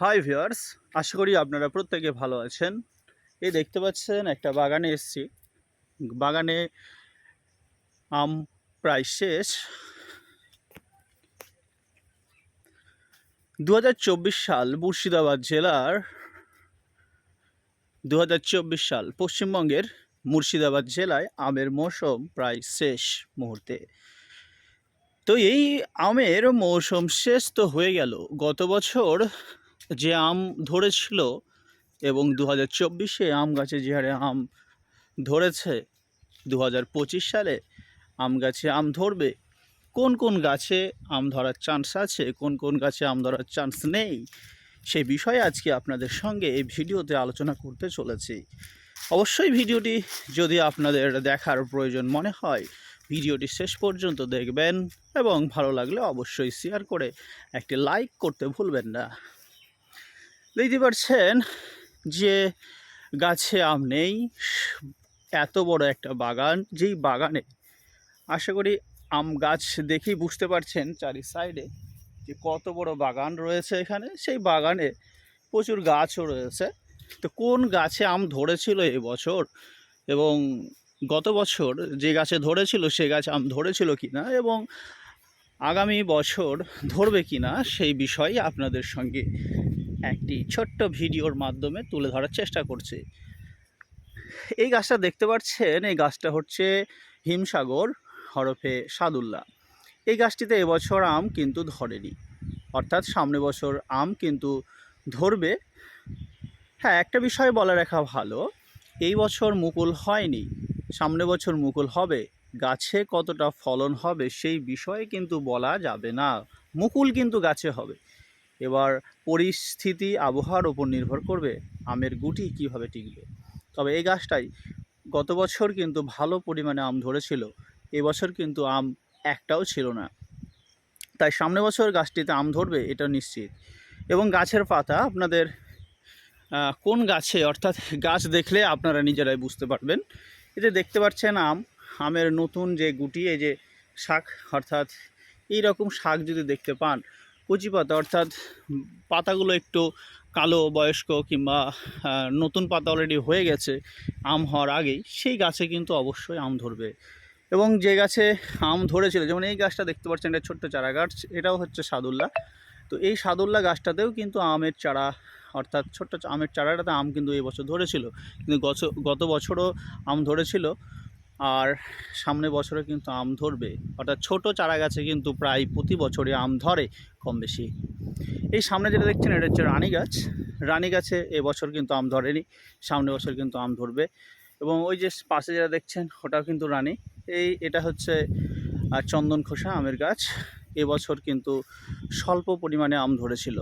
Hi viewers, আশা করি আপনারা প্রত্যেকে ভালো আছেন। এই দেখতে পাচ্ছেন একটা বাগানে এসেছি। বাগানে আম প্রায় শেষ। 2024 সাল মুর্শিদাবাদ জেলার 2024 সাল পশ্চিমবঙ্গের মুর্শিদাবাদ জেলায় আমের মৌসুম প্রায় শেষ মুহূর্তে। তো এই আমের মৌসুম শেষ তো হয়ে গেল। গত বছর যে আম ধরেছিল এবং 2024-এ আম গাছে যে হারে আম ধরেছে, 2025 সালে আম গাছে আম ধরবে। কোন কোন গাছে আম ধরার চান্স আছে, কোন কোন গাছে আম ধরার চান্স নেই, সেই বিষয়ে আজকে আপনাদের সঙ্গে এই ভিডিওতে আলোচনা করতে চলেছি। অবশ্যই ভিডিওটি যদি আপনাদের দেখার প্রয়োজন মনে হয়, ভিডিওটি শেষ পর্যন্ত দেখবেন এবং ভালো লাগলে অবশ্যই শেয়ার করে একটি লাইক করতে ভুলবেন না। দেখতে পাচ্ছেন যে গাছে আম নেই। এত বড় একটা বাগান, যেই বাগানে আশা করি আম গাছ দেখেই বুঝতে পারছেন চারি সাইডে যে কত বড় বাগান রয়েছে এখানে। সেই বাগানে প্রচুর গাছও রয়েছে। তো কোন গাছে আম ধরেছিল এবছর এবং গত বছর যে গাছে ধরেছিল সে গাছে আম ধরেছিল কিনা এবং আগামী বছর ধরবে কিনা, সেই বিষয়ে আপনাদের সঙ্গে একটি ছোট্ট ভিডিওর মাধ্যমে তুলে ধরার চেষ্টা করছি। এই গাছটা দেখতে পাচ্ছেন, এই গাছটা হচ্ছে হিমসাগর হরফে সাদুল্লাহ। এই গাছটিতে এবছর আম কিন্তু ধরেনি, অর্থাৎ সামনে বছর আম কিন্তু ধরবে। হ্যাঁ, একটা বিষয় বলে রাখা ভালো, এই বছর মুকুল হয়নি, সামনে বছর মুকুল হবে। গাছে কতটা ফলন হবে সেই বিষয়ে কিন্তু বলা যাবে না, মুকুল কিন্তু গাছে হবে। এবার পরিস্থিতি আবহাওয়ার ওপর নির্ভর করবে আমের গুটি কিভাবে টিকবে। তবে এই গাছটাই গত বছর কিন্তু ভালো পরিমাণে আম ধরেছিল, এবছর কিন্তু আম একটাও ছিল না। তাই সামনে বছর গাছটিতে আম ধরবে এটা নিশ্চিত। এবং গাছের পাতা আপনাদের কোন গাছে, অর্থাৎ গাছ দেখলে আপনারা নিজেরাই বুঝতে পারবেন। এই যে দেখতে পাচ্ছেন আমের নতুন যে গুটি, এই যে শাক, অর্থাৎ এই রকম শাক যদি দেখতে পান, কচি পাতা, অর্থাৎ পাতাগুলো একটু কালো বয়স্ক কিংবা নতুন পাতা অলরেডি হয়ে গেছে আম হওয়ার আগেই, সেই গাছে কিন্তু অবশ্যই আম ধরবে। এবং যে গাছে আম ধরেছিল, যেমন এই গাছটা দেখতে পাচ্ছেন, এটা ছোট্ট চারা গাছ, এটাও হচ্ছে সাদুল্লাহ। তো এই সাদুল্লাহ গাছটাতেও কিন্তু আমের চারা, অর্থাৎ ছোট্ট আমের চারাটাতে আম কিন্তু এই বছর ধরেছিল, কিন্তু গত বছরও আম ধরেছিল, আর সামনে বছরে কিন্তু আম ধরবে। অর্থাৎ ছোট চারা গাছে কিন্তু প্রায় প্রতি বছরই আম ধরে কম বেশি। এই সামনে যেটা দেখছেন এটা হচ্ছে রানী গাছ। রানী গাছে এবছর কিন্তু আম ধরেনি, সামনে বছর কিন্তু আম ধরবে। এবং ওই যে পাশে যেটা দেখছেন ওটাও কিন্তু রানী। এটা হচ্ছে চন্দন খোসা আমের গাছ। এবছর কিন্তু স্বল্প পরিমাণে আম ধরেছিল।